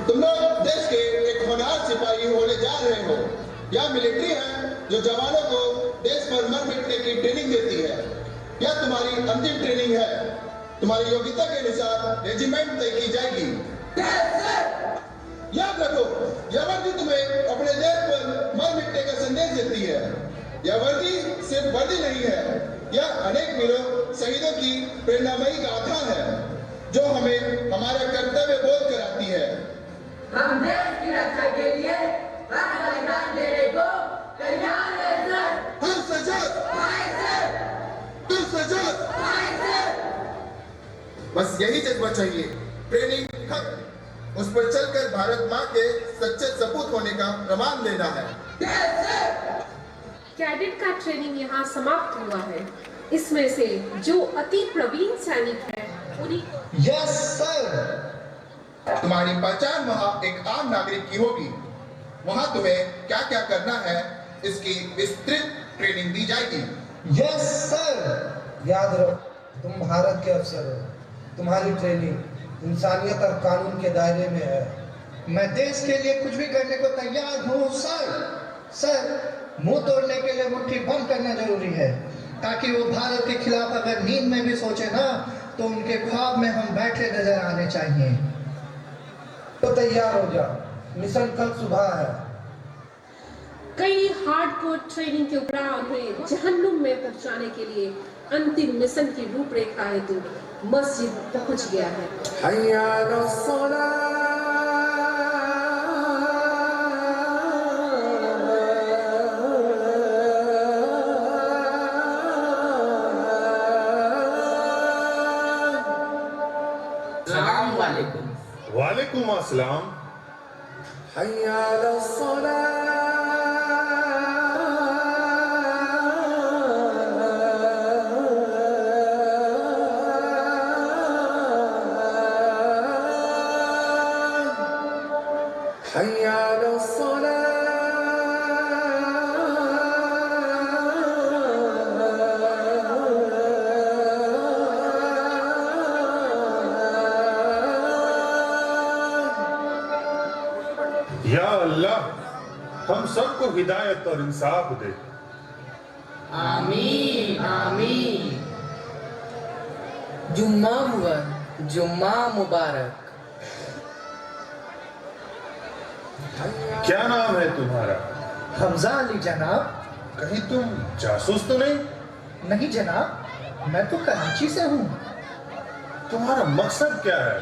तुम लोग देश के एक होनहार सिपाही होने जा रहे हो। यह मिलिट्री है जो जवानों को देश पर मर मिटने की ट्रेनिंग देती है। यह तुम्हारी अंतिम ट्रेनिंग है। तुम्हारी योग्यता के अनुसार रेजिमेंट तय की जाएगी। याद रखो, यह वर्दी तुम्हें अपने देश पर मर मिटने का संदेश देती है। यह वर्दी सिर्फ वर्दी नहीं है, यह अनेक वीरों शहीदों की प्रेरणामयी गाथा है जो हमें हमारा कर्तव्य बोध कराती है। हम देश की रक्षा के लिए बलिदान देने को तैयार हैं सर। हम सजग, तुम सजग। बस यही जज्बा चाहिए। ट्रेनिंग खत्म। उस पर चलकर भारत माँ के सच्चे सपूत होने का प्रमाण लेना है। कैडेट का ट्रेनिंग यहाँ समाप्त हुआ है। इसमें से जो अति प्रवीण सैनिक है उन्हीं यस सर। तुम्हारी पहचान वहाँ एक आम नागरिक की होगी। वहाँ तुम्हें क्या क्या करना है इसकी विस्तृत ट्रेनिंग दी जाएगी। Yes sir. याद रखो, तुम भारत के अफसर हो। तुम्हारी ट्रेनिंग इंसानियत और कानून के दायरे में है। मैं देश के लिए कुछ भी करने को तैयार हूँ सर। सर, मुंह तोड़ने के लिए मुट्ठी बंद करना जरूरी है ताकि वो भारत के खिलाफ अगर नींद में भी सोचे ना तो उनके ख्वाब में हम बैठे नजर आने चाहिए। तो तैयार हो जाओ, मिशन कल सुबह है। कई हार्डकोर ट्रेनिंग के उपरांत उन्हें जहन्नुम में पहुंचाने के लिए अंतिम मिशन की रूपरेखा हेतु मस्जिद पहुंच गया है। वालेकुम अस्सलाम। या अल्लाह, हम सबको हिदायत और इंसाफ दे। आमीन आमीन। जुम्मा हुआ, जुम्मा मुबारक। क्या नाम है तुम्हारा? हमजा अली जनाब। कहीं तुम जासूस तो नहीं? नहीं जनाब, मैं तो कराची से हूँ। तुम्हारा मकसद क्या है?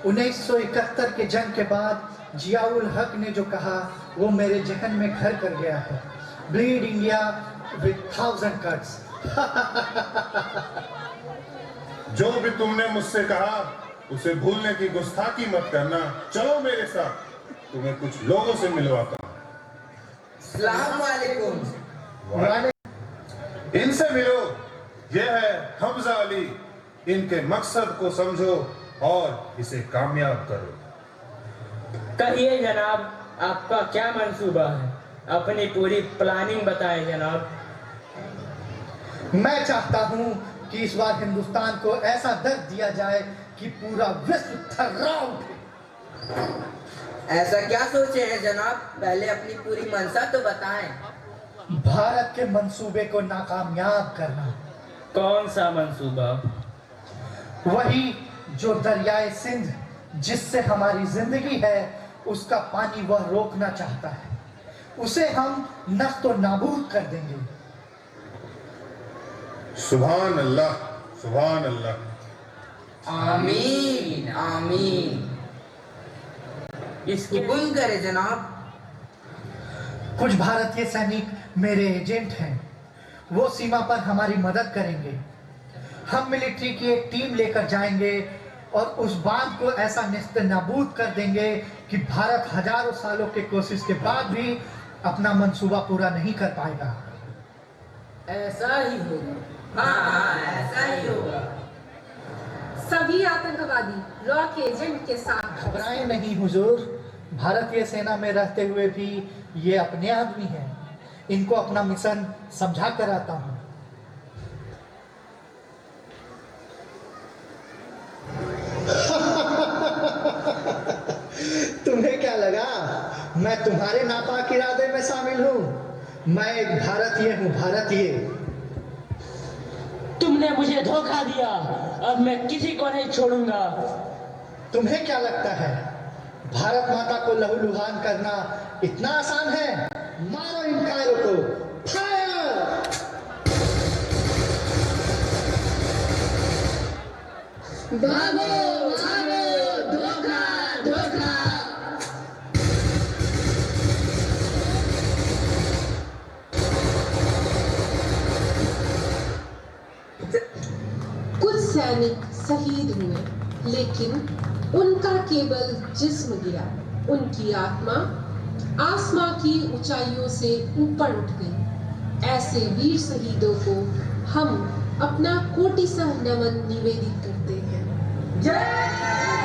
1971 के जंग के बाद जियाउल हक ने जो कहा वो मेरे जहन में घर कर गया है। Bleed India with 1000 cuts. जो भी तुमने मुझसे कहा उसे भूलने की गुस्ताखी मत करना। चलो मेरे साथ, तुम्हें कुछ लोगों से मिलवाता हूँ। अस्सलाम वालेकुम। इनसे मिलो। यह है हमजा अली। इनके मकसद को समझो और इसे कामयाब करो। कहिए जनाब, आपका क्या मंसूबा है? अपनी पूरी प्लानिंग बताएं जनाब। मैं चाहता हूँ कि इस बार हिंदुस्तान को ऐसा दर्द दिया जाए कि पूरा विश्व थर्रा उठे। ऐसा क्या सोचे हैं जनाब? पहले अपनी पूरी मंशा तो बताएं। भारत के मंसूबे को नाकामयाब करना। कौन सा मंसूबा? वही जो दरियाए सिंध जिससे हमारी जिंदगी है उसका पानी वह रोकना चाहता है। उसे हम नस्त व नाबूद कर देंगे। सुभान अल्लाह, सुभान अल्लाह। आमीन आमीन। इसकी हुक्म करे जनाब। कुछ भारतीय सैनिक मेरे एजेंट हैं। वो सीमा पर हमारी मदद करेंगे। हम मिलिट्री की एक टीम लेकर जाएंगे और उस बांध को ऐसा निस्त नाबूद कर देंगे कि भारत हजारों सालों के कोशिश के बाद भी अपना मंसूबा पूरा नहीं कर पाएगा। ऐसा ही होगा। हाँ, ऐसा ही होगा। सभी आतंकवादी रॉ के एजेंट के साथ घबराएं नहीं हुजूर। भारतीय सेना में रहते हुए भी ये अपने आदमी हैं। इनको अपना मिशन समझा कर आता हूँ। तुम्हें क्या लगा मैं तुम्हारे नापाक इरादे में शामिल हूँ? मैं एक भारतीय हूँ, भारतीय। तुमने मुझे धोखा दिया, अब मैं किसी को नहीं छोड़ूंगा। तुम्हें क्या लगता है भारत माता को लहूलुहान करना इतना आसान है? मारो इन कायरों को, फायर! भागो भागो, धोखा धोखा। कुछ सैनिक शहीद हुए, लेकिन उनका केवल जिस्म गिरा, उनकी आत्मा आसमां की ऊंचाइयों से ऊपर उठ गई। ऐसे वीर शहीदों को हम अपना कोटिसह नमन निवेदित करते हैं। जय